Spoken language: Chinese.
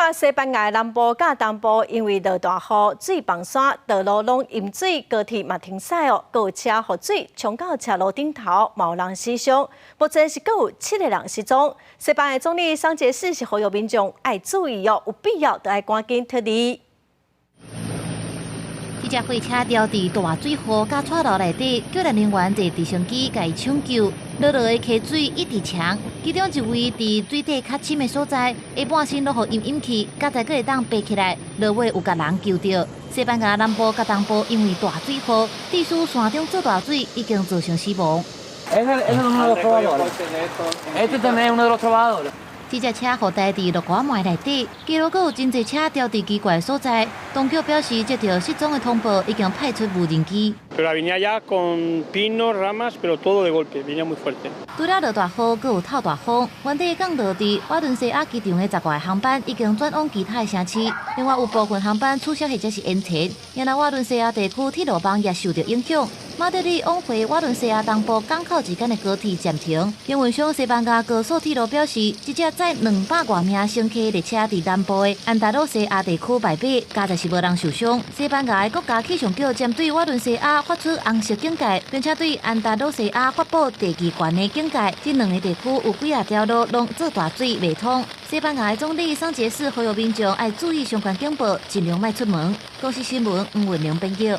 甲西班牙南部甲东部因为落大雨，水崩山，道路拢淹水，高铁嘛停驶哦，还有车雨水冲到车路顶头，有人死伤。目前是还有7个人失踪。西班牙总理桑杰斯是呼吁民众爱注意哦，有必要就要赶紧脱离。 这架货车掉伫大水河甲岔路内底，救援人员坐直升机甲伊抢救。落落的溪水一直长，其中一位伫水底较深的所在，下半身落雨淹去，才才会当爬起来。落尾有甲人救到。西班牙南部甲东部因为大水祸，地区山中做大水，已经造成死亡。这架车后台伫落雨霾内底，记录阁有真侪车掉伫奇怪的所在。当局表示，接到失踪的通报，已经派出无人机。 除了落大雨，阁有透大风，原地降落伫瓦伦西亚机场的10个航班已经转往其他的城市，另外有部分航班取消或者是延迟。原来瓦伦西亚地区铁路网也受到影响。 马德里往回瓦伦西亚东部港口之间的高铁暂停。新闻上，西班牙高速铁路表示，一架载200多名乘客的列车伫南部的安达卢西亚地区败北，加在是无人受伤。西班牙的国家气象局针对瓦伦西亚发出红色警戒，并且对安达卢西亚发布第2悬的警戒。这2个地区有几啊条路拢做大水未通。西班牙的总理桑杰斯呼吁民众爱注意相关警报，尽量莫出门。公司新闻黄文玲编辑。